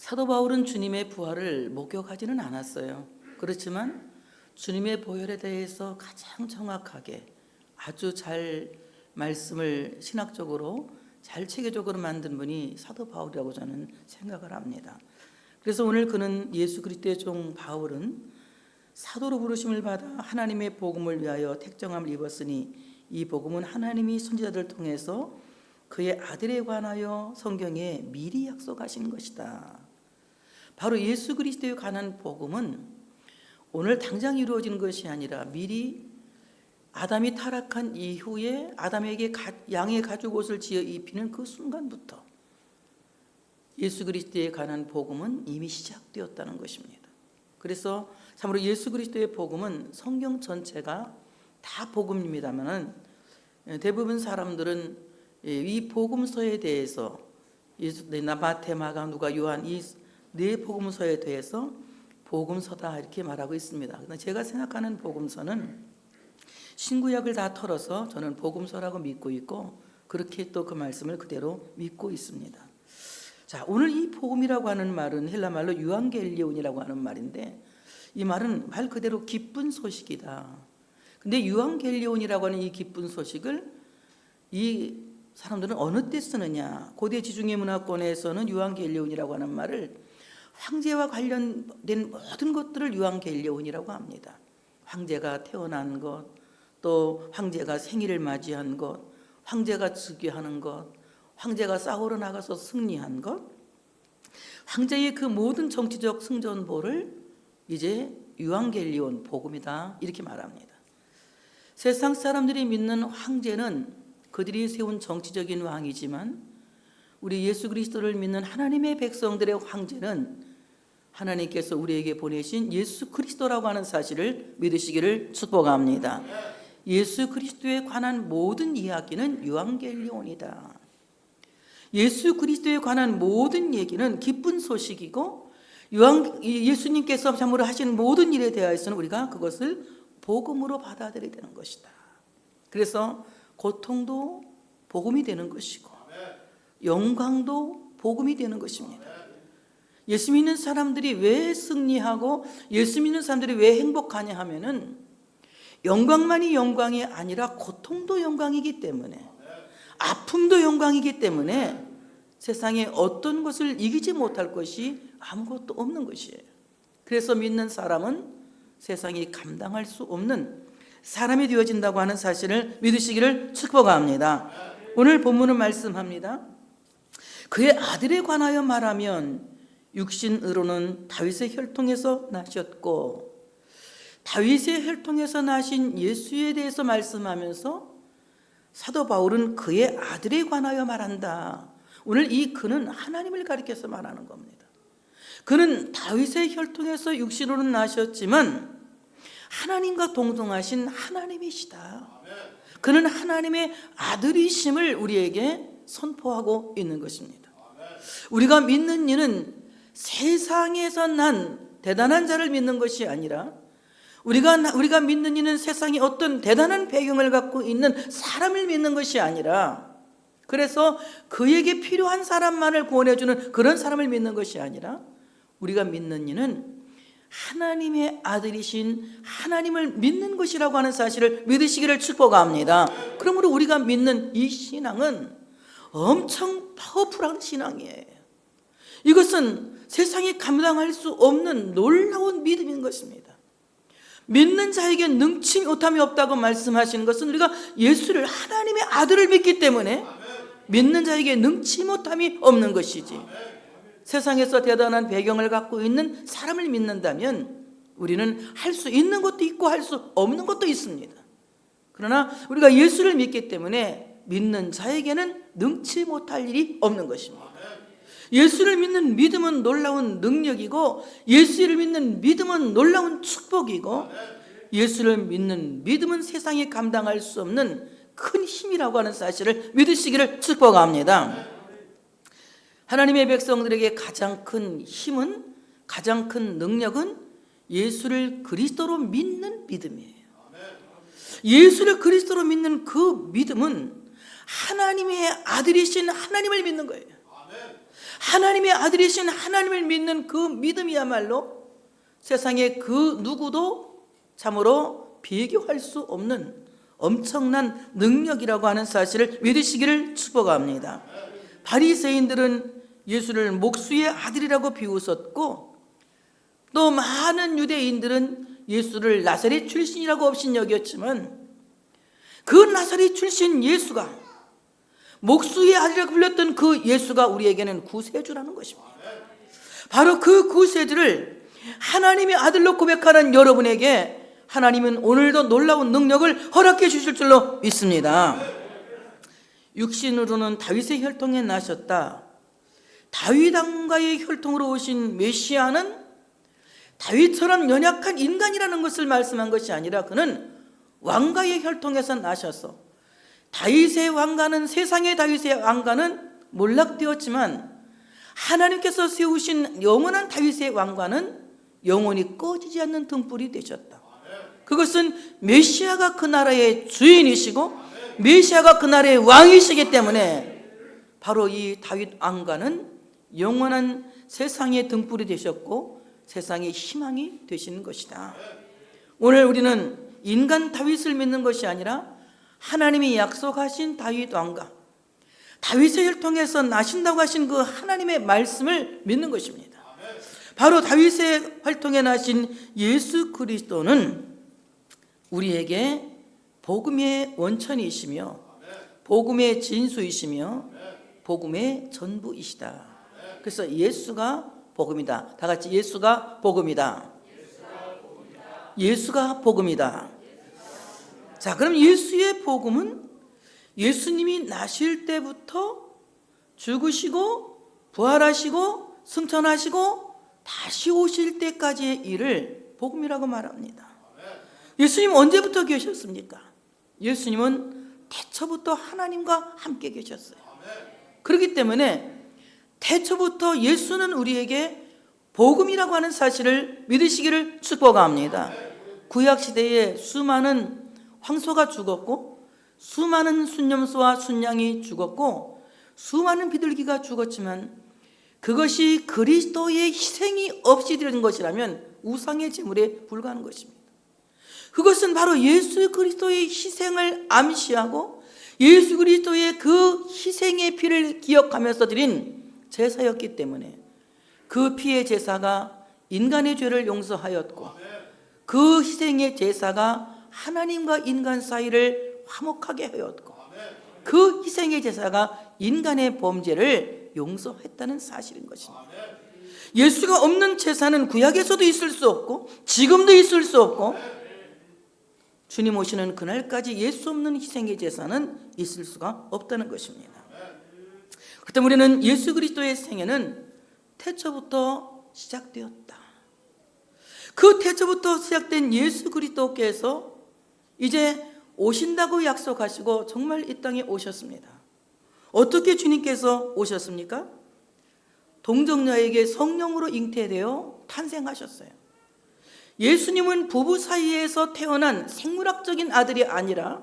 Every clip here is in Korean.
사도 바울은 주님의 부활을 목격하지는 않았어요. 그렇지만 주님의 보혈에 대해서 가장 정확하게 아주 잘 말씀을 신학적으로 잘 체계적으로 만든 분이 사도 바울이라고 저는 생각을 합니다. 그래서 오늘 그는 예수 그리스도의 종 바울은 사도로 부르심을 받아 하나님의 복음을 위하여 택정함을 입었으니 이 복음은 하나님이 선지자들을 통해서 그의 아들에 관하여 성경에 미리 약속하신 것이다. 바로 예수 그리스도에 관한 복음은 오늘 당장 이루어진 것이 아니라 미리 아담이 타락한 이후에 아담에게 양의 가죽 옷을 지어 입히는 그 순간부터 예수 그리스도에 관한 복음은 이미 시작되었다는 것입니다. 그래서 참으로 예수 그리스도의 복음은 성경 전체가 다 복음입니다만 대부분 사람들은 이 복음서에 대해서 마태, 마가, 누가, 요한 이 네 복음서에 대해서 복음서다 이렇게 말하고 있습니다. 제가 생각하는 복음서는 신구약을 다 털어서 저는 복음서라고 믿고 있고 그렇게 또 그 말씀을 그대로 믿고 있습니다. 자, 오늘 이 복음이라고 하는 말은 헬라 말로 유앙겔리온이라고 하는 말인데 이 말은 말 그대로 기쁜 소식이다. 근데 유앙겔리온이라고 하는 이 기쁜 소식을 이 사람들은 어느 때 쓰느냐? 고대 지중해 문화권에서는 유앙겔리온이라고 하는 말을 황제와 관련된 모든 것들을 유앙겔리온이라고 합니다. 황제가 태어난 것, 또 황제가 생일을 맞이한 것, 황제가 즉위하는 것, 황제가 싸우러 나가서 승리한 것, 황제의 그 모든 정치적 승전보를 이제 유앙겔리온 복음이다 이렇게 말합니다. 세상 사람들이 믿는 황제는 그들이 세운 정치적인 왕이지만 우리 예수 그리스도를 믿는 하나님의 백성들의 황제는 하나님께서 우리에게 보내신 예수 그리스도라고 하는 사실을 믿으시기를 축복합니다. 예수 그리스도에 관한 모든 이야기는 유앙겔리온이다. 예수 그리스도에 관한 모든 얘기는 기쁜 소식이고 예수님께서 참으로 하신 모든 일에 대하여서는 우리가 그것을 복음으로 받아들여야 되는 것이다. 그래서 고통도 복음이 되는 것이고 영광도 복음이 되는 것입니다. 예수 믿는 사람들이 왜 승리하고 예수 믿는 사람들이 왜 행복하냐 하면은 영광만이 영광이 아니라 고통도 영광이기 때문에 아픔도 영광이기 때문에 세상에 어떤 것을 이기지 못할 것이 아무것도 없는 것이에요. 그래서 믿는 사람은 세상이 감당할 수 없는 사람이 되어진다고 하는 사실을 믿으시기를 축복합니다. 오늘 본문은 말씀합니다. 그의 아들에 관하여 말하면 육신으로는 다윗의 혈통에서 나셨고 다윗의 혈통에서 나신 예수에 대해서 말씀하면서 사도 바울은 그의 아들에 관하여 말한다. 오늘 이 그는 하나님을 가리켜서 말하는 겁니다. 그는 다윗의 혈통에서 육신으로는 나셨지만 하나님과 동등하신 하나님이시다. 그는 하나님의 아들이심을 우리에게 선포하고 있는 것입니다. 우리가 믿는 이는 세상에서 난 대단한 자를 믿는 것이 아니라 우리가 믿는 이는 세상에 어떤 대단한 배경을 갖고 있는 사람을 믿는 것이 아니라 그래서 그에게 필요한 사람만을 구원해주는 그런 사람을 믿는 것이 아니라 우리가 믿는 이는 하나님의 아들이신 하나님을 믿는 것이라고 하는 사실을 믿으시기를 축복합니다. 그러므로 우리가 믿는 이 신앙은 엄청 파워풀한 신앙이에요. 이것은 세상이 감당할 수 없는 놀라운 믿음인 것입니다. 믿는 자에게 능치 못함이 없다고 말씀하시는 것은 우리가 예수를 하나님의 아들을 믿기 때문에 믿는 자에게 능치 못함이 없는 것이지 세상에서 대단한 배경을 갖고 있는 사람을 믿는다면 우리는 할 수 있는 것도 있고 할 수 없는 것도 있습니다. 그러나 우리가 예수를 믿기 때문에 믿는 자에게는 능치 못할 일이 없는 것입니다. 예수를 믿는 믿음은 놀라운 능력이고 예수를 믿는 믿음은 놀라운 축복이고 예수를 믿는 믿음은 세상이 감당할 수 없는 큰 힘이라고 하는 사실을 믿으시기를 축복합니다. 하나님의 백성들에게 가장 큰 힘은 가장 큰 능력은 예수를 그리스도로 믿는 믿음이에요. 예수를 그리스도로 믿는 그 믿음은 하나님의 아들이신 하나님을 믿는 거예요. 하나님의 아들이신 하나님을 믿는 그 믿음이야말로 세상에 그 누구도 참으로 비교할 수 없는 엄청난 능력이라고 하는 사실을 믿으시기를 축복합니다. 바리새인들은 예수를 목수의 아들이라고 비웃었고, 또 많은 유대인들은 예수를 나사렛 출신이라고 업신여겼지만, 그 나사렛 출신 예수가, 목수의 아들이라고 불렸던 그 예수가 우리에게는 구세주라는 것입니다. 바로 그 구세주를 하나님의 아들로 고백하는 여러분에게 하나님은 오늘도 놀라운 능력을 허락해 주실 줄로 믿습니다. 육신으로는 다윗의 혈통에 나셨다. 다윗 왕가의 혈통으로 오신 메시아는 다윗처럼 연약한 인간이라는 것을 말씀한 것이 아니라 그는 왕가의 혈통에서 나셔서, 다윗의 왕가는, 세상의 다윗의 왕가는 몰락되었지만 하나님께서 세우신 영원한 다윗의 왕가는 영원히 꺼지지 않는 등불이 되셨다. 그것은 메시아가 그 나라의 주인이시고 메시아가 그 나라의 왕이시기 때문에 바로 이 다윗 왕가는 영원한 세상의 등불이 되셨고 세상의 희망이 되시는 것이다. 오늘 우리는 인간 다윗을 믿는 것이 아니라 하나님이 약속하신 다윗 왕가, 다윗의 혈통에서 나신다고 하신 그 하나님의 말씀을 믿는 것입니다. 바로 다윗의 혈통에 나신 예수 그리스도는 우리에게 복음의 원천이시며 복음의 진수이시며 복음의 전부이시다. 그래서 예수가 복음이다. 다 같이 예수가 복음이다. 예수가 복음이다. 자, 그럼 예수의 복음은 예수님이 나실 때부터 죽으시고 부활하시고 승천하시고 다시 오실 때까지의 일을 복음이라고 말합니다. 예수님 언제부터 계셨습니까? 예수님은 태초부터 하나님과 함께 계셨어요. 그렇기 때문에 태초부터 예수는 우리에게 복음이라고 하는 사실을 믿으시기를 축복합니다. 구약시대에 수많은 황소가 죽었고 수많은 순염소와 순양이 죽었고 수많은 비둘기가 죽었지만 그것이 그리스도의 희생이 없이 드려진 것이라면 우상의 제물에 불과한 것입니다. 그것은 바로 예수 그리스도의 희생을 암시하고 예수 그리스도의 그 희생의 피를 기억하면서 드린 제사였기 때문에 그 피의 제사가 인간의 죄를 용서하였고 그 희생의 제사가 하나님과 인간 사이를 화목하게 하였고 그 희생의 제사가 인간의 범죄를 용서했다는 사실인 것입니다. 예수가 없는 제사는 구약에서도 있을 수 없고 지금도 있을 수 없고 주님 오시는 그날까지 예수 없는 희생의 제사는 있을 수가 없다는 것입니다. 그때 우리는 예수 그리스도의 생애는 태초부터 시작되었다. 그 태초부터 시작된 예수 그리스도께서 이제 오신다고 약속하시고 정말 이 땅에 오셨습니다. 어떻게 주님께서 오셨습니까? 동정녀에게 성령으로 잉태되어 탄생하셨어요. 예수님은 부부 사이에서 태어난 생물학적인 아들이 아니라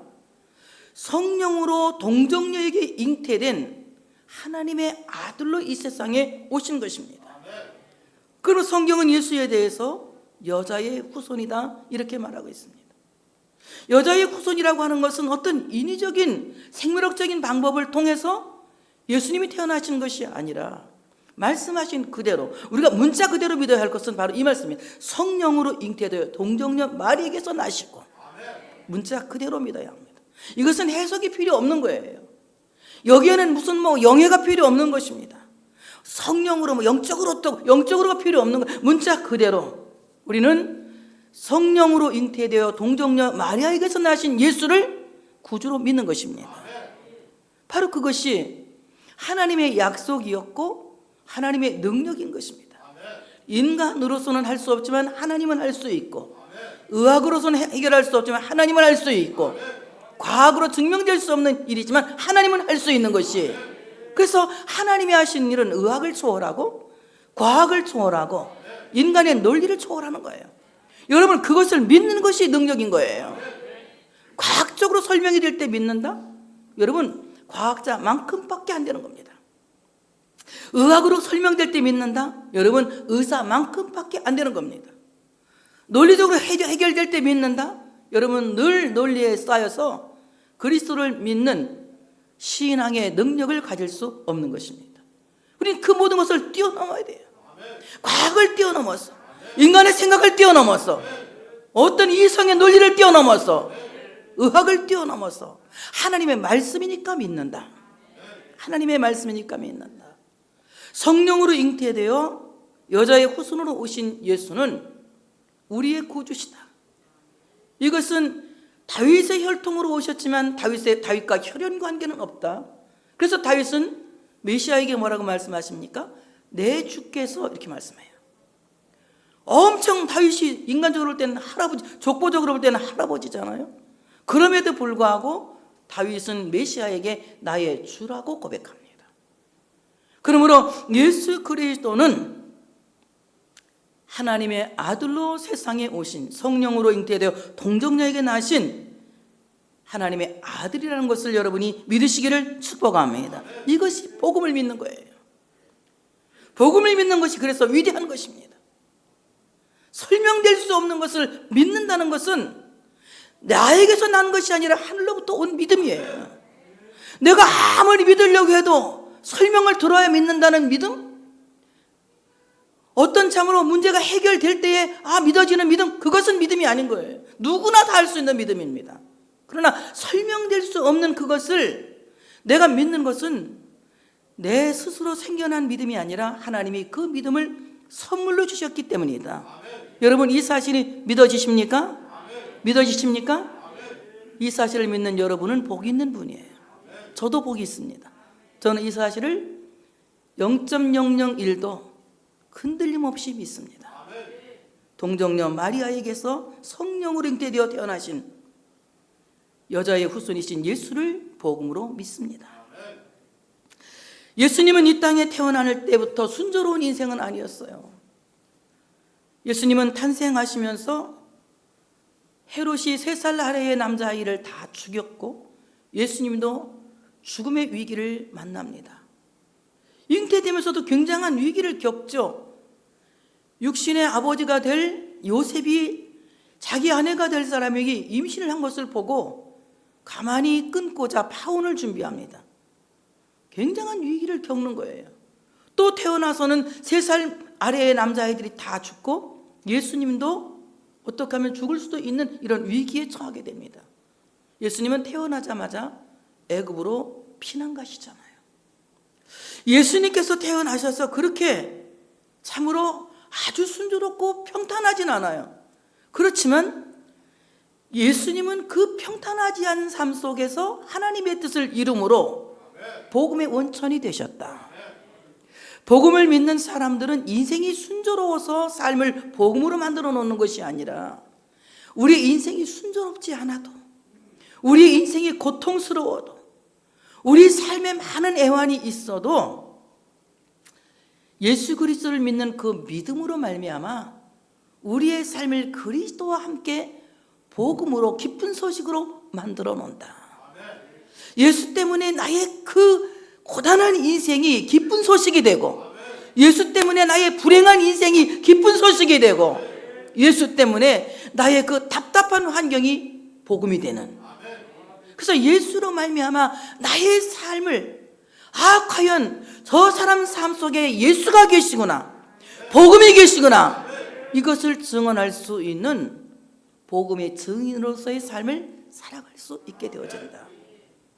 성령으로 동정녀에게 잉태된 하나님의 아들로 이 세상에 오신 것입니다. 그리고 성경은 예수에 대해서 여자의 후손이다 이렇게 말하고 있습니다. 여자의 후손이라고 하는 것은 어떤 인위적인 생물학적인 방법을 통해서 예수님이 태어나신 것이 아니라 말씀하신 그대로 우리가 문자 그대로 믿어야 할 것은 바로 이 말씀입니다. 성령으로 잉태되어 동정녀 마리에게서 나시고 문자 그대로 믿어야 합니다. 이것은 해석이 필요 없는 거예요. 여기에는 무슨 영예가 필요 없는 것입니다. 성령으로 영적으로가 필요 없는 거. 문자 그대로 우리는 성령으로 잉태되어 동정녀 마리아에게서 나신 예수를 구주로 믿는 것입니다. 바로 그것이 하나님의 약속이었고 하나님의 능력인 것입니다. 인간으로서는 할 수 없지만 하나님은 할 수 있고 의학으로서는 해결할 수 없지만 하나님은 할 수 있고 과학으로 증명될 수 없는 일이지만 하나님은 할 수 있는 것이, 그래서 하나님이 하신 일은 의학을 초월하고 과학을 초월하고 인간의 논리를 초월하는 거예요. 여러분 그것을 믿는 것이 능력인 거예요. 과학적으로 설명이 될 때 믿는다? 여러분 과학자만큼밖에 안 되는 겁니다. 의학으로 설명될 때 믿는다? 여러분, 의사만큼밖에 안 되는 겁니다. 논리적으로 해결될 때 믿는다? 여러분, 늘 논리에 쌓여서 그리스도를 믿는 신앙의 능력을 가질 수 없는 것입니다. 우리는 그 모든 것을 뛰어넘어야 돼요. 과학을 뛰어넘어서, 인간의 생각을 뛰어넘어서, 어떤 이성의 논리를 뛰어넘어서, 의학을 뛰어넘어서 하나님의 말씀이니까 믿는다. 하나님의 말씀이니까 믿는다. 성령으로 잉태되어 여자의 후손으로 오신 예수는 우리의 구주시다. 이것은 다윗의 혈통으로 오셨지만 다윗과 혈연 관계는 없다. 그래서 다윗은 메시아에게 뭐라고 말씀하십니까? 내 주께서, 이렇게 말씀해요. 엄청 다윗이 인간적으로 볼 때는 할아버지, 족보적으로 볼 때는 할아버지잖아요. 그럼에도 불구하고 다윗은 메시아에게 나의 주라고 고백합니다. 그러므로 예수 그리스도는 하나님의 아들로 세상에 오신, 성령으로 잉태되어 동정녀에게 나신 하나님의 아들이라는 것을 여러분이 믿으시기를 축복합니다. 이것이 복음을 믿는 거예요. 복음을 믿는 것이 그래서 위대한 것입니다. 설명될 수 없는 것을 믿는다는 것은 나에게서 난 것이 아니라 하늘로부터 온 믿음이에요. 내가 아무리 믿으려고 해도 설명을 들어야 믿는다는 믿음? 어떤 참으로 문제가 해결될 때에 믿어지는 믿음, 그것은 믿음이 아닌 거예요. 누구나 다 할 수 있는 믿음입니다. 그러나 설명될 수 없는 그것을 내가 믿는 것은 내 스스로 생겨난 믿음이 아니라 하나님이 그 믿음을 선물로 주셨기 때문이다. 여러분, 이 사실이 믿어지십니까? 믿어지십니까? 이 사실을 믿는 여러분은 복이 있는 분이에요. 저도 복이 있습니다. 저는 이 사실을 0.001도 흔들림 없이 믿습니다. 동정녀 마리아에게서 성령으로 잉태되어 태어나신 여자의 후손이신 예수를 복음으로 믿습니다. 예수님은 이 땅에 태어날 때부터 순조로운 인생은 아니었어요. 예수님은 탄생하시면서 헤롯이 3살 아래의 남자아이를 다 죽였고 예수님도 죽음의 위기를 만납니다. 잉태되면서도 굉장한 위기를 겪죠. 육신의 아버지가 될 요셉이 자기 아내가 될 사람에게 임신을 한 것을 보고 가만히 끊고자 파혼을 준비합니다. 굉장한 위기를 겪는 거예요. 또 태어나서는 3살 아래의 남자아이들이 다 죽고 예수님도 어떻게 하면 죽을 수도 있는 이런 위기에 처하게 됩니다. 예수님은 태어나자마자 애굽으로 피난 가시잖아요. 예수님께서 태어나셔서 그렇게 참으로 아주 순조롭고 평탄하진 않아요. 그렇지만 예수님은 그 평탄하지 않은 삶 속에서 하나님의 뜻을 이루므로 복음의 원천이 되셨다. 복음을 믿는 사람들은 인생이 순조로워서 삶을 복음으로 만들어 놓는 것이 아니라 우리 인생이 순조롭지 않아도, 우리 인생이 고통스러워도, 우리 삶에 많은 애환이 있어도 예수 그리스도를 믿는 그 믿음으로 말미암아 우리의 삶을 그리스도와 함께 복음으로, 기쁜 소식으로 만들어 놓는다. 예수 때문에 나의 그 고단한 인생이 기쁜 소식이 되고, 예수 때문에 나의 불행한 인생이 기쁜 소식이 되고, 예수 때문에 나의 그 답답한 환경이 복음이 되는. 그래서 예수로 말미암아 나의 삶을, 과연 저 사람 삶 속에 예수가 계시구나, 복음이 계시구나, 이것을 증언할 수 있는 복음의 증인으로서의 삶을 살아갈 수 있게 되어진다.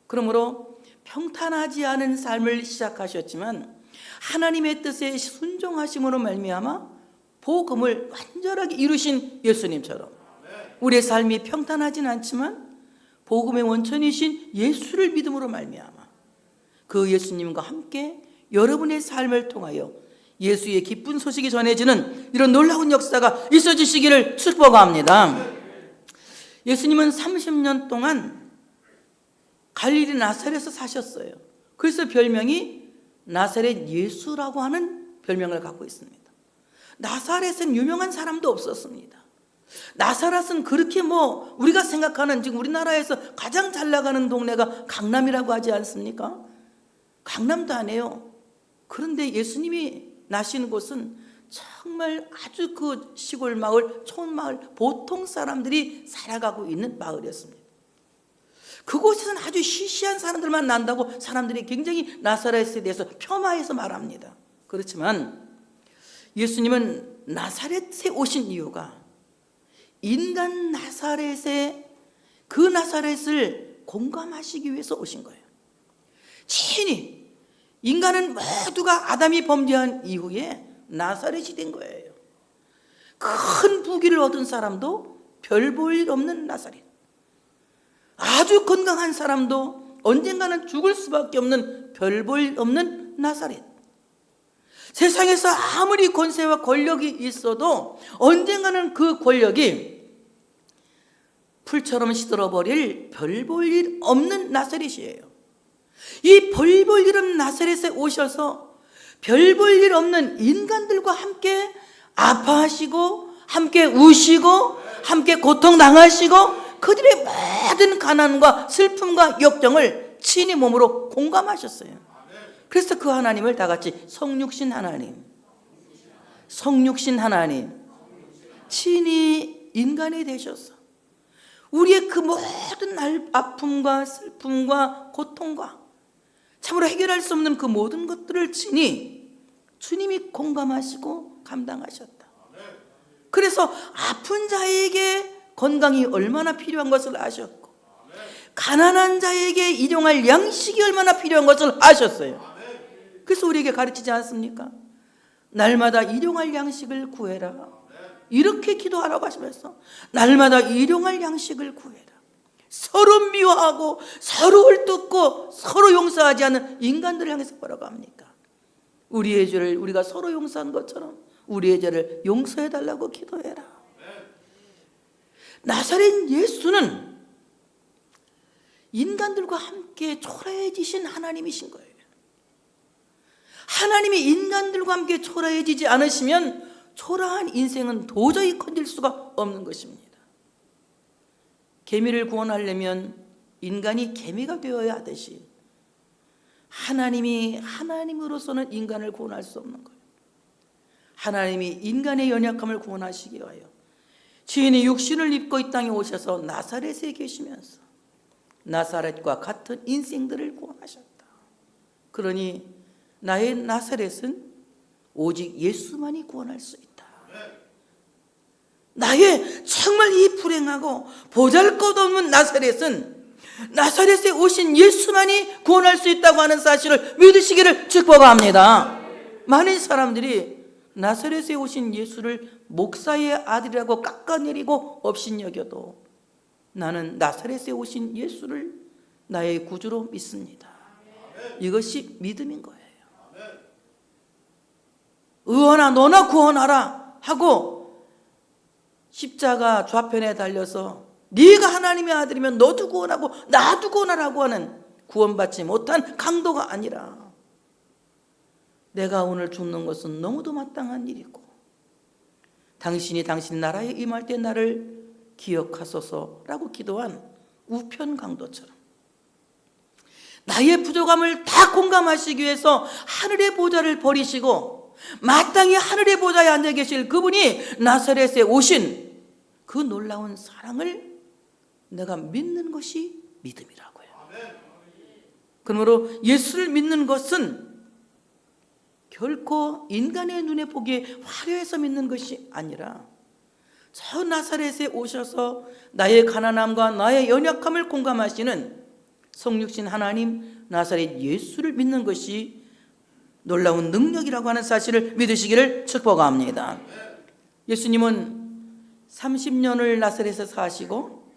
그러므로 평탄하지 않은 삶을 시작하셨지만 하나님의 뜻에 순종하심으로 말미암아 복음을 완전하게 이루신 예수님처럼 우리의 삶이 평탄하진 않지만 복음의 원천이신 예수를 믿음으로 말미암아 그 예수님과 함께 여러분의 삶을 통하여 예수의 기쁜 소식이 전해지는 이런 놀라운 역사가 있어지시기를 축복합니다. 예수님은 30년 동안 갈릴리 나사렛에서 사셨어요. 그래서 별명이 나사렛 예수라고 하는 별명을 갖고 있습니다. 나사렛은 유명한 사람도 없었습니다. 나사렛은 그렇게 우리가 생각하는, 지금 우리나라에서 가장 잘 나가는 동네가 강남이라고 하지 않습니까? 강남도 아니에요. 그런데 예수님이 나시는 곳은 정말 아주 그 시골 마을, 촌 마을, 보통 사람들이 살아가고 있는 마을이었습니다. 그곳에서는 아주 시시한 사람들만 난다고 사람들이 굉장히 나사렛에 대해서 폄하해서 말합니다. 그렇지만 예수님은 나사렛에 오신 이유가 인간 나사렛의 그 나사렛을 공감하시기 위해서 오신 거예요. 친히 인간은 모두가 아담이 범죄한 이후에 나사렛이 된 거예요. 큰 부귀를 얻은 사람도 별 볼 일 없는 나사렛, 아주 건강한 사람도 언젠가는 죽을 수밖에 없는 별 볼 일 없는 나사렛, 세상에서 아무리 권세와 권력이 있어도 언젠가는 그 권력이 풀처럼 시들어버릴 별 볼 일 없는 나사렛이에요. 이 별 볼 일 없는 나사렛에 오셔서 별 볼 일 없는 인간들과 함께 아파하시고 함께 우시고 함께 고통당하시고 그들의 모든 가난과 슬픔과 역정을 친히 몸으로 공감하셨어요. 그래서 그 하나님을 다 같이 성육신 하나님, 성육신 하나님, 친히 인간이 되셔서 우리의 그 모든 아픔과 슬픔과 고통과 참으로 해결할 수 없는 그 모든 것들을 친히 주님이 공감하시고 감당하셨다. 그래서 아픈 자에게 건강이 얼마나 필요한 것을 아셨고 가난한 자에게 일용할 양식이 얼마나 필요한 것을 아셨어요. 그래서 우리에게 가르치지 않습니까? 날마다 일용할 양식을 구해라. 이렇게 기도하라고 하시면서 날마다 일용할 양식을 구해라. 서로 미워하고 서로를 뜯고 서로 용서하지 않는 인간들을 향해서 뭐라고 합니까? 우리의 죄를 우리가 서로 용서한 것처럼 우리의 죄를 용서해달라고 기도해라. 나사렛 예수는 인간들과 함께 초라해지신 하나님이신 거예요. 하나님이 인간들과 함께 초라해지지 않으시면 초라한 인생은 도저히 건질 수가 없는 것입니다. 개미를 구원하려면 인간이 개미가 되어야 하듯이 하나님이 하나님으로서는 인간을 구원할 수 없는 거예요. 하나님이 인간의 연약함을 구원하시기 위하여 주인이 육신을 입고 이 땅에 오셔서 나사렛에 계시면서 나사렛과 같은 인생들을 구원하셨다. 그러니 나의 나사렛은 오직 예수만이 구원할 수 있다. 나의 정말 이 불행하고 보잘것없는 나사렛은 나사렛에 오신 예수만이 구원할 수 있다고 하는 사실을 믿으시기를 축복합니다. 많은 사람들이 나사렛에 오신 예수를 목사의 아들이라고 깎아내리고 업신여겨도 나는 나사렛에 오신 예수를 나의 구주로 믿습니다. 이것이 믿음인 거예요. 의원아 너나 구원하라 하고 십자가 좌편에 달려서 네가 하나님의 아들이면 너도 구원하고 나도 구원하라고 하는 구원받지 못한 강도가 아니라 내가 오늘 죽는 것은 너무도 마땅한 일이고 당신이 당신 나라에 임할 때 나를 기억하소서라고 기도한 우편 강도처럼 나의 부족함을 다 공감하시기 위해서 하늘의 보좌를 버리시고 마땅히 하늘의 보좌에 앉아 계실 그분이 나사렛에 오신 그 놀라운 사랑을 내가 믿는 것이 믿음이라고요. 그러므로 예수를 믿는 것은 결코 인간의 눈에 보기에 화려해서 믿는 것이 아니라 저 나사렛에 오셔서 나의 가난함과 나의 연약함을 공감하시는 성육신 하나님 나사렛 예수를 믿는 것이 놀라운 능력이라고 하는 사실을 믿으시기를 축복합니다. 예수님은 30년을 나사렛에서 사시고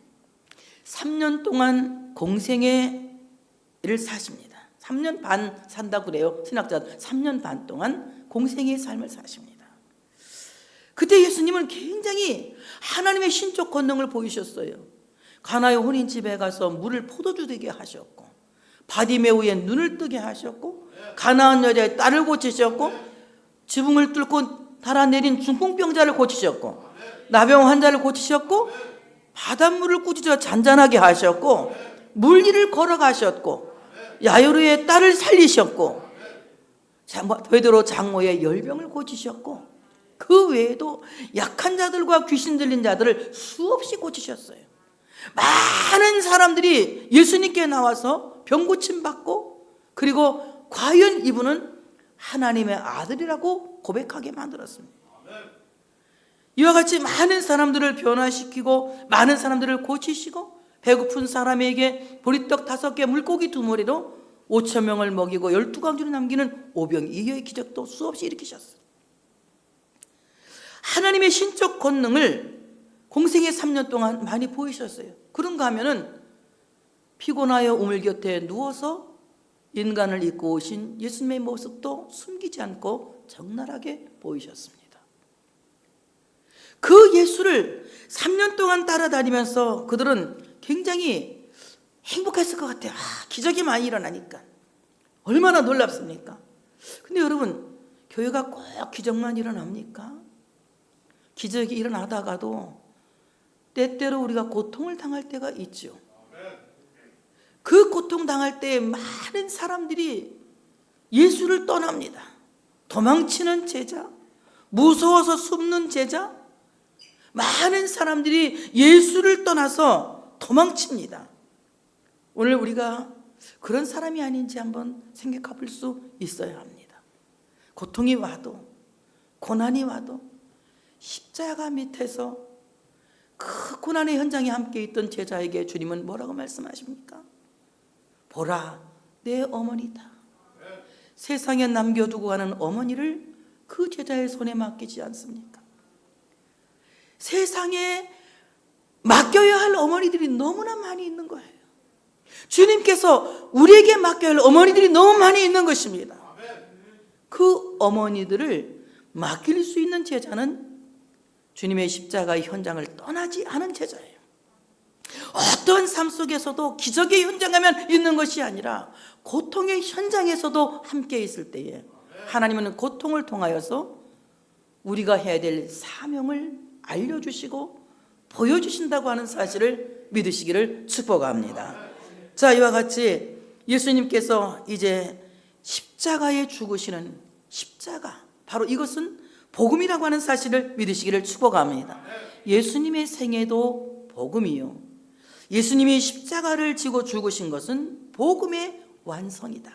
3년 동안 공생애를 사십니다. 3년 반 산다고 그래요. 신학자들 3년 반 동안 공생애의 삶을 사십니다. 그때 예수님은 굉장히 하나님의 신적 권능을 보이셨어요. 가나의 혼인집에 가서 물을 포도주 되게 하셨고 바디메오의 눈을 뜨게 하셨고 가나안 여자의 딸을 고치셨고 지붕을 뚫고 달아내린 중풍병자를 고치셨고 나병 환자를 고치셨고 바닷물을 꾸짖어 잔잔하게 하셨고 물 위를 걸어가셨고 야이로의 딸을 살리셨고 베드로 장모의 열병을 고치셨고, 그 외에도 약한 자들과 귀신 들린 자들을 수없이 고치셨어요. 많은 사람들이 예수님께 나와서 병 고침 받고, 그리고 과연 이분은 하나님의 아들이라고 고백하게 만들었습니다. 이와 같이 많은 사람들을 변화시키고 많은 사람들을 고치시고, 배고픈 사람에게 보리떡 5개 물고기 2마리로 5천 명을 먹이고 12광주를 남기는 오병이어의 기적도 수없이 일으키셨어요. 하나님의 신적 권능을 공생의 3년 동안 많이 보이셨어요. 그런가 하면은 피곤하여 우물 곁에 누워서 인간을 입고 오신 예수님의 모습도 숨기지 않고 적나라하게 보이셨습니다. 그 예수를 3년 동안 따라다니면서 그들은 굉장히 행복했을 것 같아요. 기적이 많이 일어나니까 얼마나 놀랍습니까? 근데 여러분, 교회가 꼭 기적만 일어납니까? 기적이 일어나다가도 때때로 우리가 고통을 당할 때가 있죠. 그 고통 당할 때 많은 사람들이 예수를 떠납니다. 도망치는 제자, 무서워서 숨는 제자, 많은 사람들이 예수를 떠나서 도망칩니다. 오늘 우리가 그런 사람이 아닌지 한번 생각해 볼 수 있어야 합니다. 고통이 와도, 고난이 와도 십자가 밑에서 그 고난의 현장에 함께 있던 제자에게 주님은 뭐라고 말씀하십니까? 보라, 내 어머니다. 세상에 남겨두고 가는 어머니를 그 제자의 손에 맡기지 않습니까? 세상에 맡겨야 할 어머니들이 너무나 많이 있는 거예요. 주님께서 우리에게 맡겨야 할 어머니들이 너무 많이 있는 것입니다. 그 어머니들을 맡길 수 있는 제자는 주님의 십자가의 현장을 떠나지 않은 제자예요. 어떠한 삶 속에서도 기적의 현장에만 있는 것이 아니라 고통의 현장에서도 함께 있을 때에 하나님은 고통을 통하여서 우리가 해야 될 사명을 알려주시고 보여주신다고 하는 사실을 믿으시기를 축복합니다. 자, 이와 같이 예수님께서 이제 십자가에 죽으시는 십자가, 바로 이것은 복음이라고 하는 사실을 믿으시기를 축복합니다. 예수님의 생애도 복음이요, 예수님이 십자가를 지고 죽으신 것은 복음의 완성이다.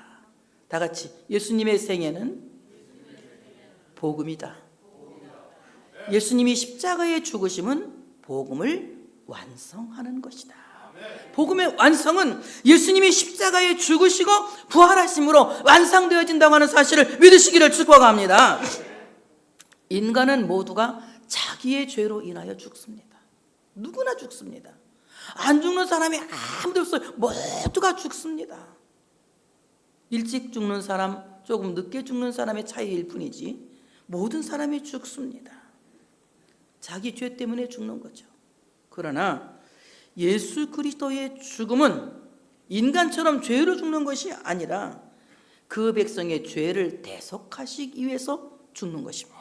다 같이, 예수님의 생애는 복음이다. 예수님이 십자가에 죽으심은 복음을 완성하는 것이다. 복음의 완성은 예수님이 십자가에 죽으시고 부활하심으로 완성되어진다고 하는 사실을 믿으시기를 축복합니다. 인간은 모두가 자기의 죄로 인하여 죽습니다. 누구나 죽습니다. 안 죽는 사람이 아무도 없어요. 모두가 죽습니다. 일찍 죽는 사람, 조금 늦게 죽는 사람의 차이일 뿐이지 모든 사람이 죽습니다. 자기 죄 때문에 죽는 거죠. 그러나 예수 그리스도의 죽음은 인간처럼 죄로 죽는 것이 아니라 그 백성의 죄를 대속하시기 위해서 죽는 것입니다.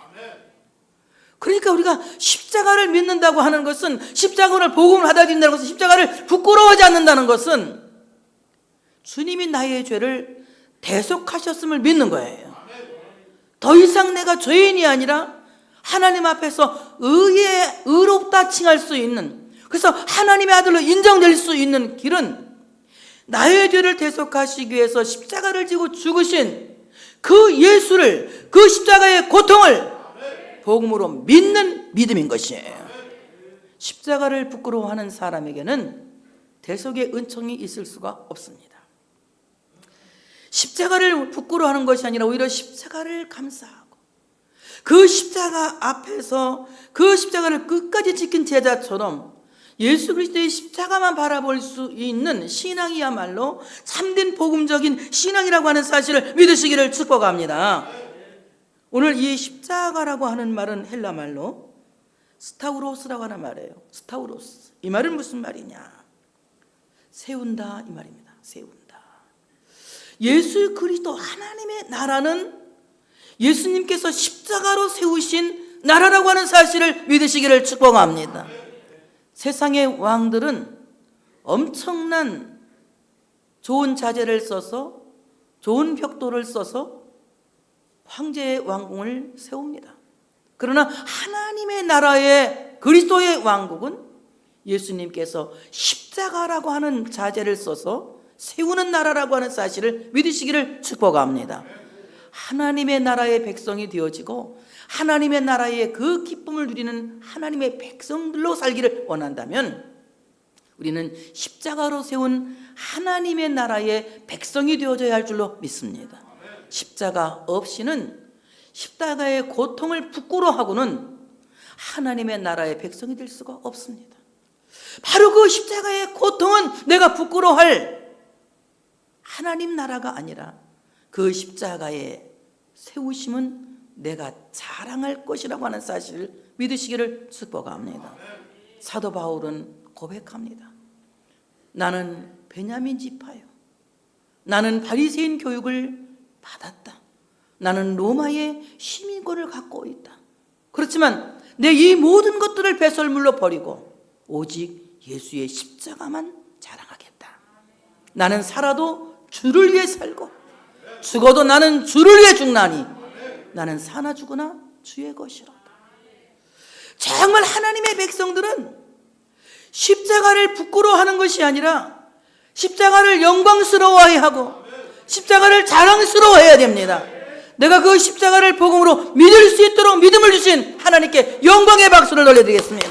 그러니까 우리가 십자가를 믿는다고 하는 것은, 십자가를 복음을 받아들인다는 것은, 십자가를 부끄러워하지 않는다는 것은 주님이 나의 죄를 대속하셨음을 믿는 거예요. 더 이상 내가 죄인이 아니라 하나님 앞에서 의롭다 칭할 수 있는, 그래서 하나님의 아들로 인정될 수 있는 길은 나의 죄를 대속하시기 위해서 십자가를 지고 죽으신 그 예수를, 그 십자가의 고통을 복음으로 믿는 믿음인 것이에요. 십자가를 부끄러워하는 사람에게는 대속의 은총이 있을 수가 없습니다. 십자가를 부끄러워하는 것이 아니라 오히려 십자가를 감사하고 그 십자가 앞에서 그 십자가를 끝까지 지킨 제자처럼 예수 그리스도의 십자가만 바라볼 수 있는 신앙이야말로 참된 복음적인 신앙이라고 하는 사실을 믿으시기를 축복합니다. 오늘 이 십자가라고 하는 말은 헬라 말로 스타우로스라고 하는 말이에요. 스타우로스, 이 말은 무슨 말이냐? 세운다, 이 말입니다. 세운다. 예수 그리스도 하나님의 나라는 예수님께서 십자가로 세우신 나라라고 하는 사실을 믿으시기를 축복합니다. 세상의 왕들은 엄청난 좋은 자재를 써서, 좋은 벽돌을 써서 황제의 왕궁을 세웁니다. 그러나 하나님의 나라의 그리스도의 왕국은 예수님께서 십자가라고 하는 자재를 써서 세우는 나라라고 하는 사실을 믿으시기를 축복합니다. 하나님의 나라의 백성이 되어지고 하나님의 나라의 그 기쁨을 누리는 하나님의 백성들로 살기를 원한다면 우리는 십자가로 세운 하나님의 나라의 백성이 되어져야 할 줄로 믿습니다. 십자가 없이는, 십자가의 고통을 부끄러워하고는 하나님의 나라의 백성이 될 수가 없습니다. 바로 그 십자가의 고통은 내가 부끄러워할 하나님 나라가 아니라 그 십자가의 세우심은 내가 자랑할 것이라고 하는 사실을 믿으시기를 축복합니다. 사도 바울은 고백합니다. 나는 베냐민 지파요. 나는 바리새인 교육을 받았다. 나는 로마의 시민권을 갖고 있다. 그렇지만 내 이 모든 것들을 배설물로 버리고 오직 예수의 십자가만 자랑하겠다. 나는 살아도 주를 위해 살고 죽어도 나는 주를 위해 죽나니 나는 사나 죽으나 주의 것이로다. 정말 하나님의 백성들은 십자가를 부끄러워하는 것이 아니라 십자가를 영광스러워해야 하고 십자가를 자랑스러워해야 됩니다. 내가 그 십자가를 복음으로 믿을 수 있도록 믿음을 주신 하나님께 영광의 박수를 돌려드리겠습니다.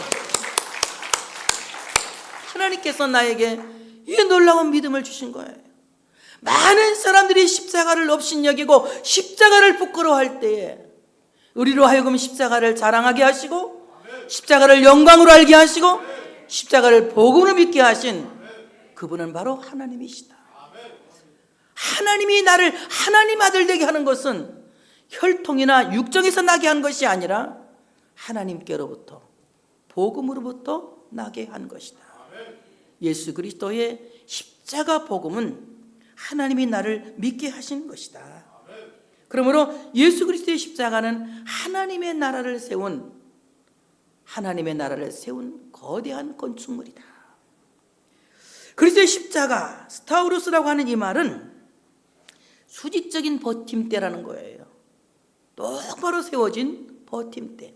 하나님께서 나에게 이 놀라운 믿음을 주신 거예요. 많은 사람들이 십자가를 업신여기고 십자가를 부끄러워할 때에 우리로 하여금 십자가를 자랑하게 하시고 십자가를 영광으로 알게 하시고 십자가를 복음으로 믿게 하신 그분은 바로 하나님이시다. 하나님이 나를 하나님 아들 되게 하는 것은 혈통이나 육정에서 나게 한 것이 아니라 하나님께로부터 복음으로부터 나게 한 것이다. 예수 그리스도의 십자가 복음은 하나님이 나를 믿게 하신 것이다. 그러므로 예수 그리스도의 십자가는 하나님의 나라를 세운 거대한 건축물이다. 그리스도의 십자가, 스타우루스라고 하는 이 말은 수직적인 버팀대라는 거예요. 똑바로 세워진 버팀대,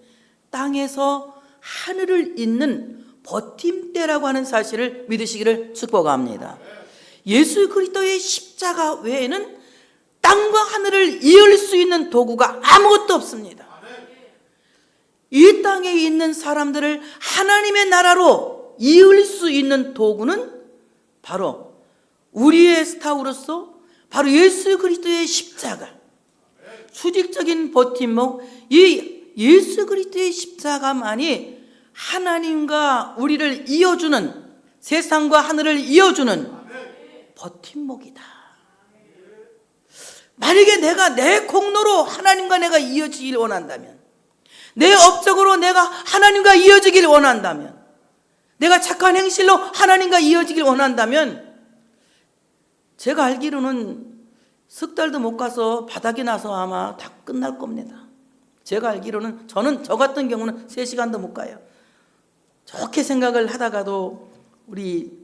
땅에서 하늘을 잇는 버팀대라고 하는 사실을 믿으시기를 축복합니다. 예수 그리스도의 십자가 외에는 땅과 하늘을 이을 수 있는 도구가 아무것도 없습니다. 이 땅에 있는 사람들을 하나님의 나라로 이을 수 있는 도구는 바로 우리의 스타우로서 바로 예수 그리스도의 십자가, 수직적인 버팀목, 이 예수 그리스도의 십자가만이 하나님과 우리를 이어주는, 세상과 하늘을 이어주는 버팀목이다. 만약에 내가 내 공로로 하나님과 내가 이어지길 원한다면, 내 업적으로 내가 하나님과 이어지길 원한다면, 내가 착한 행실로 하나님과 이어지길 원한다면, 제가 알기로는 석 달도 못 가서 바닥이 나서 아마 다 끝날 겁니다. 제가 알기로는 저 같은 경우는 3시간도 못 가요. 좋게 생각을 하다가도 우리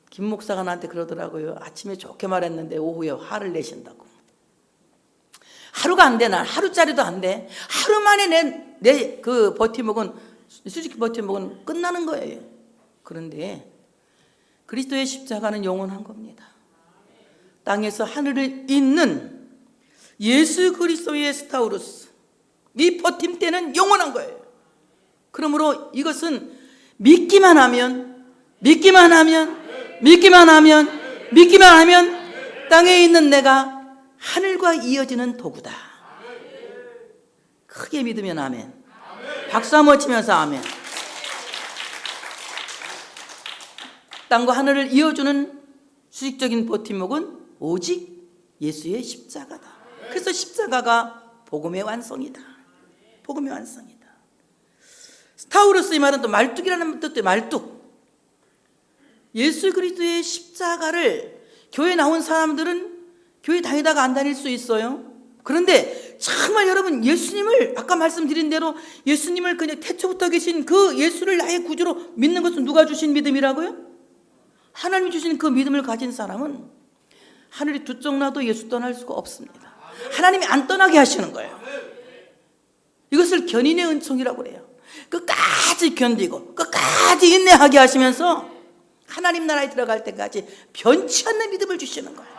김 목사가 나한테 그러더라고요. 아침에 좋게 말했는데 오후에 화를 내신다고. 하루가 안 돼. 난 하루짜리도 안 돼. 하루 만에 내 그 버팀목은, 수직 버팀목은 끝나는 거예요. 그런데 그리스도의 십자가는 영원한 겁니다. 땅에서 하늘을 잇는 예수 그리스도의 스타우루스, 이 버팀대는 영원한 거예요. 그러므로 이것은 믿기만 하면 땅에 있는 내가 하늘과 이어지는 도구다. 크게 믿으면 아멘. 박수 한번 치면서 아멘. 땅과 하늘을 이어주는 수직적인 버팀목은 오직 예수의 십자가다. 그래서 십자가가 복음의 완성이다. 복음의 완성이다. 스타우루스, 이 말은 또 말뚝이라는 뜻도 말뚝. 예수 그리스도의 십자가를 교회 나온 사람들은 교회 다니다가 안 다닐 수 있어요. 그런데 정말 여러분, 예수님을 아까 말씀드린 대로 예수님을 그냥 태초부터 계신 그 예수를 나의 구주로 믿는 것은 누가 주신 믿음이라고요? 하나님이 주신 그 믿음을 가진 사람은 하늘이 두 쪽 나도 예수 떠날 수가 없습니다. 하나님이 안 떠나게 하시는 거예요. 이것을 견인의 은총이라고 그래요. 끝까지 견디고 끝까지 인내하게 하시면서 하나님 나라에 들어갈 때까지 변치 않는 믿음을 주시는 거예요.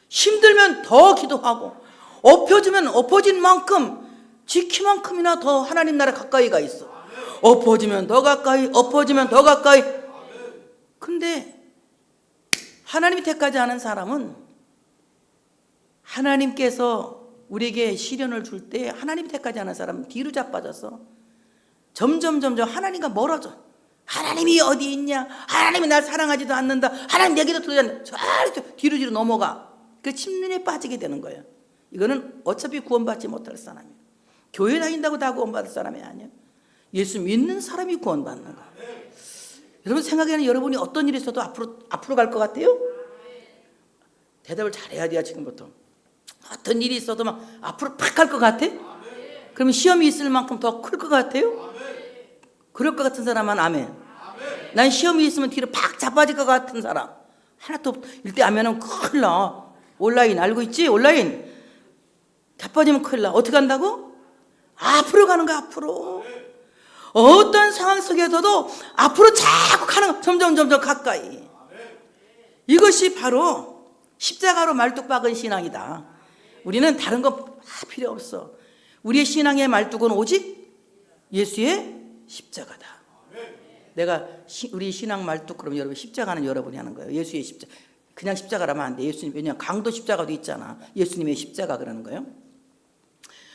힘들면 더 기도하고 엎어지면 엎어진 만큼 지키만큼이나 더 하나님 나라 가까이 가 있어. 엎어지면 더 가까이, 엎어지면 더 가까이. 근데 하나님이 택하지 않은 사람은 하나님께서 우리에게 시련을 줄 때 하나님이 택하지 않은 사람은 뒤로 자빠져서 점점 하나님과 멀어져. 하나님이 어디 있냐? 하나님이 날 사랑하지도 않는다. 하나님 내 기도 들지 않는다. 뒤로 넘어가. 그 침륜에 빠지게 되는 거예요. 이거는 어차피 구원받지 못할 사람이에요. 교회 다닌다고 다 구원받을 사람이 아니에요. 예수 믿는 사람이 구원받는 거예요. 여러분 생각에는 여러분이 어떤 일이 있어도 앞으로 갈 것 같아요? 대답을 잘해야 돼요. 지금부터. 어떤 일이 있어도 막 앞으로 팍 갈 것 같아? 그러면 시험이 있을 만큼 더 클 것 같아요? 그럴 것 같은 사람은 아멘. 난 시험이 있으면 뒤로 팍 자빠질 것 같은 사람 하나도 일대 아멘은 큰일 나. 온라인 알고 있지? 온라인 자빠지면 큰일 나. 어떻게 한다고? 앞으로 가는 거야. 앞으로. 어떤 상황 속에서도 앞으로 자꾸 가는 거. 점점 가까이. 이것이 바로 십자가로 말뚝박은 신앙이다. 우리는 다른 거 필요 없어. 우리의 신앙의 말뚝은 오직 예수의 십자가다. 내가 우리 신앙 말뚝 그러면 여러분 십자가는 여러분이 하는 거예요. 예수의 십자가. 그냥 십자가라면 안 돼. 예수님, 왜냐하면 강도 십자가도 있잖아. 예수님의 십자가 그러는 거예요.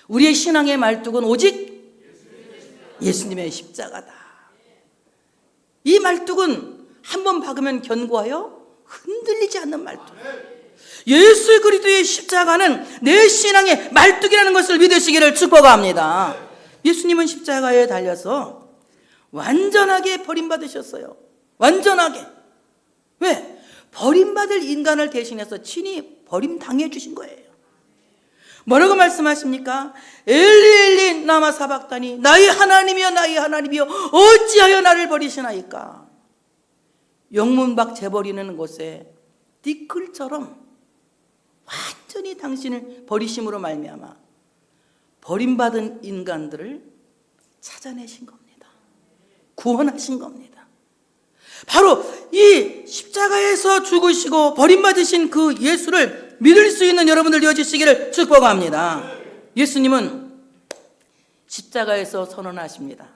우리의 신앙의 말뚝은 오직 예수님의 십자가다. 이 말뚝은 한번 박으면 견고하여 흔들리지 않는 말뚝. 예수 그리스도의 십자가는 내 신앙의 말뚝이라는 것을 믿으시기를 축복합니다. 예수님은 십자가에 달려서 완전하게 버림받으셨어요. 완전하게. 왜? 버림받을 인간을 대신해서 친히 버림당해 주신 거예요. 뭐라고 말씀하십니까? 엘리 나마 사박다니 나의 하나님이여 나의 하나님이여 어찌하여 나를 버리시나이까. 영문 밖 재버리는 곳에 띠끌처럼 완전히 당신을 버리심으로 말미암아 버림받은 인간들을 찾아내신 겁니다. 구원하신 겁니다. 바로 이 십자가에서 죽으시고 버림받으신 그 예수를 믿을 수 있는 여러분들 되어주시기를 축복합니다. 예수님은 십자가에서 선언하십니다.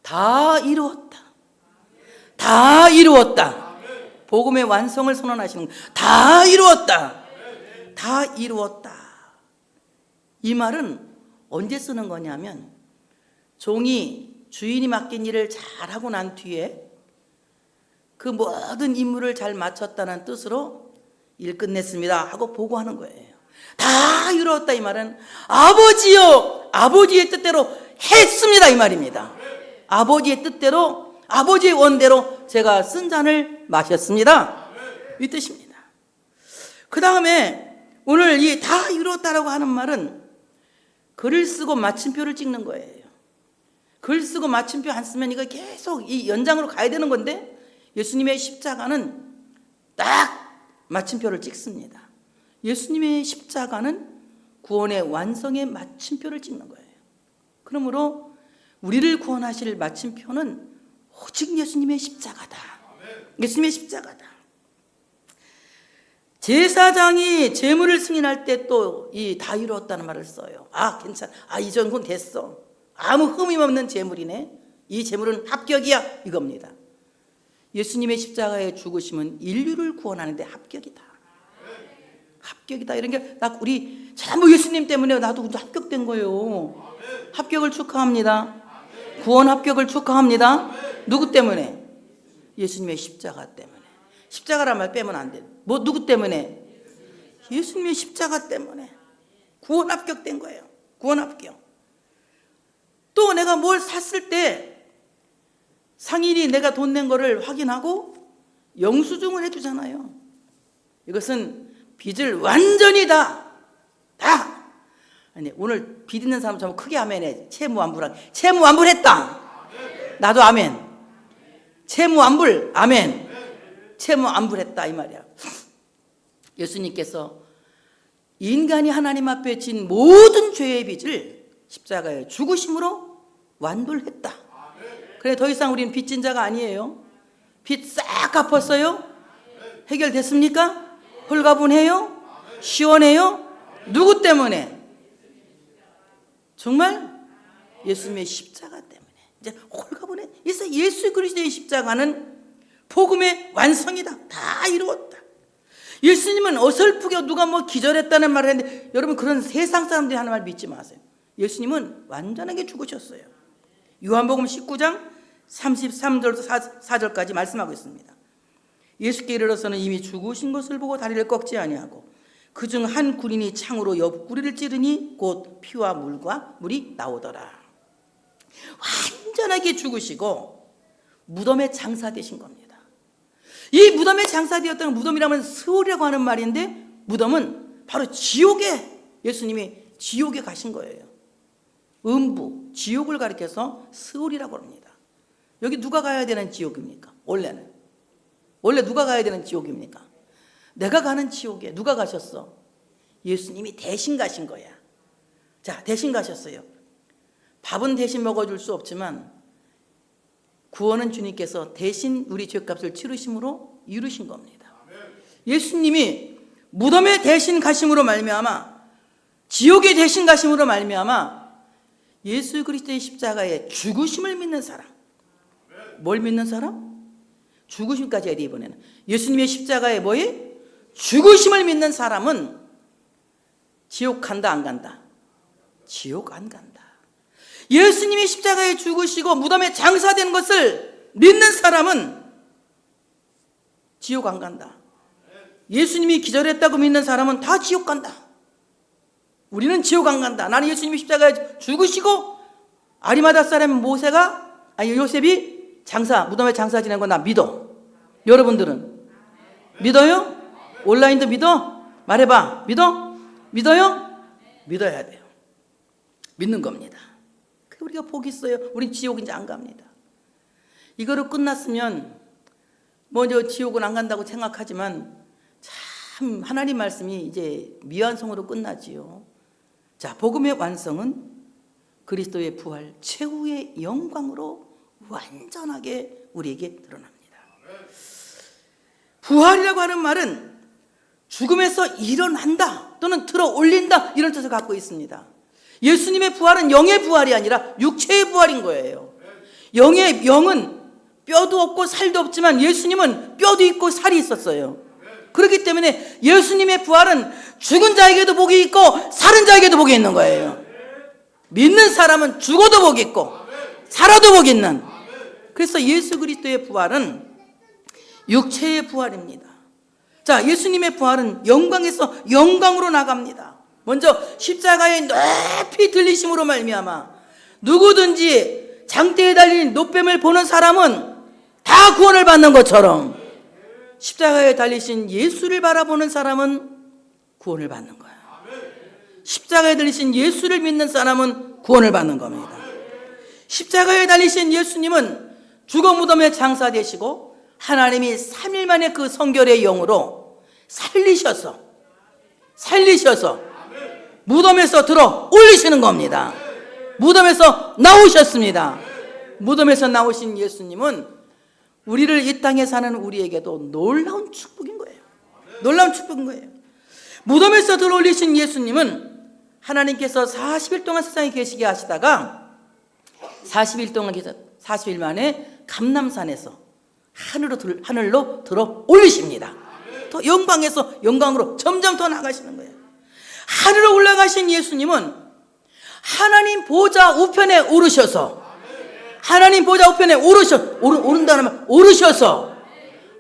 다 이루었다. 다 이루었다. 복음의 완성을 선언하시는 거예요. 다 이루었다. 다 이루었다. 이 말은 언제 쓰는 거냐면 종이 주인이 맡긴 일을 잘하고 난 뒤에 그 모든 임무를 잘 마쳤다는 뜻으로 일 끝냈습니다 하고 보고하는 거예요. 다 이루었다 이 말은 아버지요 아버지의 뜻대로 했습니다 이 말입니다. 아버지의 뜻대로 아버지의 원대로 제가 쓴 잔을 마셨습니다 이 뜻입니다. 그 다음에 오늘 이 다 이루었다라고 하는 말은 글을 쓰고 마침표를 찍는 거예요. 글 쓰고 마침표 안 쓰면 이거 계속 이 연장으로 가야 되는 건데 예수님의 십자가는 딱 마침표를 찍습니다. 예수님의 십자가는 구원의 완성의 마침표를 찍는 거예요. 그러므로 우리를 구원하실 마침표는 오직 예수님의 십자가다. 예수님의 십자가다. 제사장이 제물을 승인할 때 또 이 다 이루었다는 말을 써요. 아 괜찮아. 아 이 정도는 됐어. 아무 흠이 없는 제물이네. 이 제물은 합격이야 이겁니다. 예수님의 십자가의 죽으심은 인류를 구원하는데 합격이다. 합격이다. 이런 게 딱 우리 전부 예수님 때문에 나도 합격된 거예요. 합격을 축하합니다. 구원 합격을 축하합니다. 누구 때문에? 예수님의 십자가 때문에. 십자가란 말 빼면 안 돼. 뭐 누구 때문에? 예수님의 십자가 때문에 구원 합격된 거예요. 구원 합격. 또 내가 뭘 샀을 때 상인이 내가 돈 낸 거를 확인하고 영수증을 해주잖아요. 이것은 빚을 완전히 다. 아니 오늘 빚 있는 사람 좀 크게 아멘해. 채무완불한. 채무완불했다. 나도 아멘. 채무완불 아멘. 채무완불했다 이 말이야. 예수님께서 인간이 하나님 앞에 진 모든 죄의 빚을 십자가에 죽으심으로 완도를 했다. 그래, 더 이상 우리는 빚진 자가 아니에요. 빚 싹 갚았어요? 해결됐습니까? 홀가분해요? 시원해요? 누구 때문에? 정말 예수님의 십자가 때문에 이제 홀가분해. 그래서 예수 그리스도의 십자가는 복음의 완성이다. 다 이루었다. 예수님은 어설프게 누가 뭐 기절했다는 말을 했는데, 여러분 그런 세상 사람들이 하는 말 믿지 마세요. 예수님은 완전하게 죽으셨어요. 요한복음 19장 33절부터 4절까지 말씀하고 있습니다. 예수께 이르러서는 이미 죽으신 것을 보고 다리를 꺾지 아니하고 그중 한 군인이 창으로 옆구리를 찌르니 곧 피와 물이 나오더라. 완전하게 죽으시고 무덤에 장사되신 겁니다. 이 무덤에 장사되었다는, 무덤이라면 스월이라고 하는 말인데, 무덤은 바로 지옥에, 예수님이 지옥에 가신 거예요. 음부, 지옥을 가리켜서 스월이라고 합니다. 여기 누가 가야 되는 지옥입니까? 원래 누가 가야 되는 지옥입니까? 내가 가는 지옥에 누가 가셨어? 예수님이 대신 가신 거야. 자, 대신 가셨어요. 밥은 대신 먹어줄 수 없지만 구원은 주님께서 대신 우리 죄값을 치르심으로 이루신 겁니다. 예수님이 무덤에 대신 가심으로 말미암아, 지옥에 대신 가심으로 말미암아 예수 그리스도의 십자가의 죽으심을 믿는 사람. 뭘 믿는 사람? 죽으심까지 해야 돼. 이번에는 예수님의 십자가에 뭐에? 죽으심을 믿는 사람은 지옥 간다 안 간다? 지옥 안 간다. 예수님이 십자가에 죽으시고 무덤에 장사된 것을 믿는 사람은 지옥 안 간다. 예수님이 기절했다고 믿는 사람은 다 지옥 간다. 우리는 지옥 안 간다. 나는 예수님이 십자가에 죽으시고 아리마다 사람 요셉이 무덤에 장사 지낸 거 나 믿어. 여러분들은 믿어요? 온라인도 믿어? 말해봐. 믿어? 믿어요? 믿어야 돼요. 믿는 겁니다. 우리가 복이 있어요. 우린 지옥 이제 안 갑니다. 이거로 끝났으면 먼저 지옥은 안 간다고 생각하지만 참 하나님 말씀이 이제 미완성으로 끝나지요. 자, 복음의 완성은 그리스도의 부활 최후의 영광으로 완전하게 우리에게 드러납니다. 부활이라고 하는 말은 죽음에서 일어난다 또는 들어 올린다 이런 뜻을 갖고 있습니다. 예수님의 부활은 영의 부활이 아니라 육체의 부활인 거예요. 영은 뼈도 없고 살도 없지만 예수님은 뼈도 있고 살이 있었어요. 그렇기 때문에 예수님의 부활은 죽은 자에게도 복이 있고 살은 자에게도 복이 있는 거예요. 믿는 사람은 죽어도 복이 있고 살아도 복이 있는. 그래서 예수 그리스도의 부활은 육체의 부활입니다. 자, 예수님의 부활은 영광에서 영광으로 나갑니다. 먼저 십자가의 높이 들리심으로 말미암아 누구든지 장대에 달린 노뱀을 보는 사람은 다 구원을 받는 것처럼 십자가에 달리신 예수를 바라보는 사람은 구원을 받는 거야. 십자가에 달리신 예수를 믿는 사람은 구원을 받는 겁니다. 십자가에 달리신 예수님은 죽어 무덤에 장사되시고 하나님이 3일 만에 그 성결의 영으로 살리셔서 무덤에서 들어 올리시는 겁니다. 무덤에서 나오셨습니다. 무덤에서 나오신 예수님은 우리를 이 땅에 사는 우리에게도 놀라운 축복인 거예요. 놀라운 축복인 거예요. 무덤에서 들어 올리신 예수님은 하나님께서 40일 동안 세상에 계시게 하시다가 40일 만에 감람산에서 하늘로 들어 올리십니다. 더 영광에서 영광으로 점점 더 나가시는 거예요. 하늘로 올라가신 예수님은 하나님 보좌 우편에 오르셔서 하나님 보좌 우편에 오른다는 말 오르셔서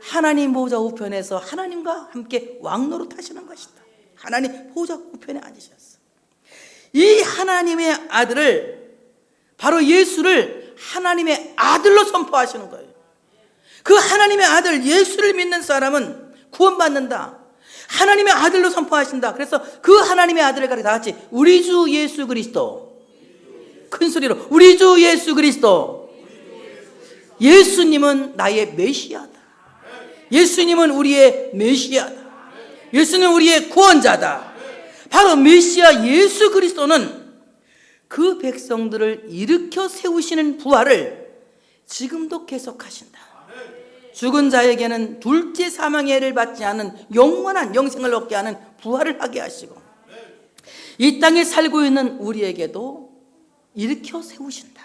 하나님 보좌 우편에서 하나님과 함께 왕노릇 하시는 것이다. 하나님 보좌 우편에 앉으셨어. 이 하나님의 아들을 바로 예수를 하나님의 아들로 선포하시는 거예요. 그 하나님의 아들 예수를 믿는 사람은 구원받는다. 하나님의 아들로 선포하신다. 그래서 그 하나님의 아들을 가리켜 다 같이 우리 주 예수 그리스도, 큰 소리로 우리 주 예수 그리스도. 예수님은 나의 메시아다. 예수님은 우리의 메시아다. 예수는 우리의 구원자다. 바로 메시아 예수 그리스도는 그 백성들을 일으켜 세우시는 부활을 지금도 계속하신다. 죽은 자에게는 둘째 사망의 해를 받지 않은 영원한 영생을 얻게 하는 부활을 하게 하시고, 이 땅에 살고 있는 우리에게도 일으켜 세우신다.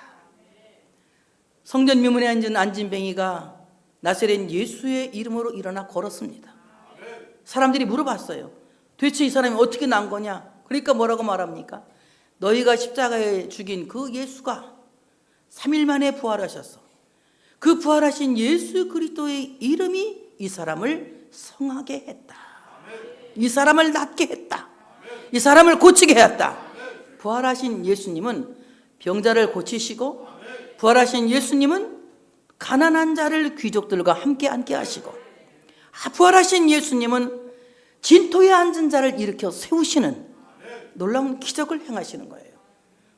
성전 미문에 앉은 안진뱅이가 나사렛 예수의 이름으로 일어나 걸었습니다. 사람들이 물어봤어요. 도대체 이 사람이 어떻게 난 거냐? 그러니까 뭐라고 말합니까? 너희가 십자가에 죽인 그 예수가 3일 만에 부활하셨어. 그 부활하신 예수 그리스도의 이름이 이 사람을 성하게 했다. 이 사람을 낫게 했다. 이 사람을 고치게 했다. 부활하신 예수님은 병자를 고치시고, 부활하신 예수님은 가난한 자를 귀족들과 함께 앉게 하시고, 부활하신 예수님은 진토에 앉은 자를 일으켜 세우시는 놀라운 기적을 행하시는 거예요.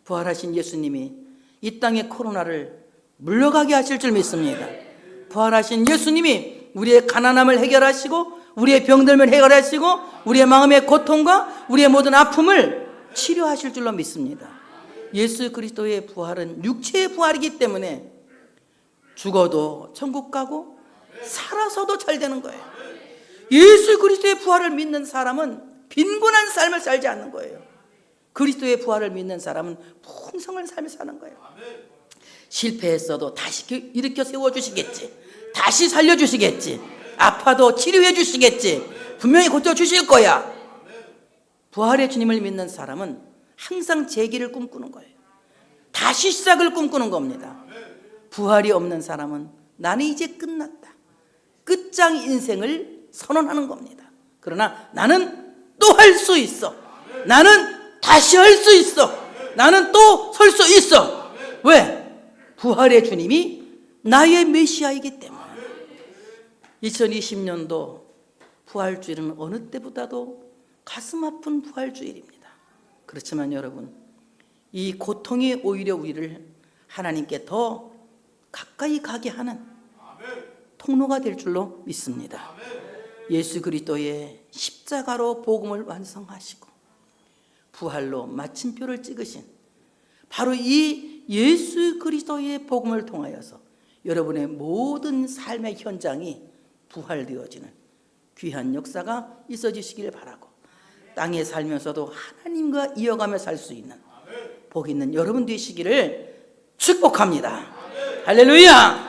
부활하신 예수님이 이 땅의 코로나를 물러가게 하실 줄 믿습니다. 부활하신 예수님이 우리의 가난함을 해결하시고, 우리의 병들을 해결하시고, 우리의 마음의 고통과 우리의 모든 아픔을 치료하실 줄로 믿습니다. 예수 그리스도의 부활은 육체의 부활이기 때문에 죽어도 천국 가고 살아서도 잘 되는 거예요. 예수 그리스도의 부활을 믿는 사람은 빈곤한 삶을 살지 않는 거예요. 그리스도의 부활을 믿는 사람은 풍성한 삶을 사는 거예요. 실패했어도 다시 일으켜 세워주시겠지. 다시 살려주시겠지. 아파도 치료해 주시겠지. 분명히 고쳐주실 거야. 부활의 주님을 믿는 사람은 항상 재기를 꿈꾸는 거예요. 다시 시작을 꿈꾸는 겁니다. 부활이 없는 사람은 나는 이제 끝났다, 끝장 인생을 선언하는 겁니다. 그러나 나는 또 할 수 있어. 나는 다시 할 수 있어. 나는 또 설 수 있어. 왜? 부활의 주님이 나의 메시아이기 때문에. 2020년도 부활주일은 어느 때보다도 가슴 아픈 부활주일입니다. 그렇지만 여러분, 이 고통이 오히려 우리를 하나님께 더 가까이 가게 하는 통로가 될 줄로 믿습니다. 예수 그리스도의 십자가로 복음을 완성하시고 부활로 마침표를 찍으신 바로 이 예수 그리스도의 복음을 통하여서 여러분의 모든 삶의 현장이 부활되어지는 귀한 역사가 있어지시기를 바라고, 땅에 살면서도 하나님과 이어가며 살 수 있는 복 있는 여러분 되시기를 축복합니다. 할렐루야.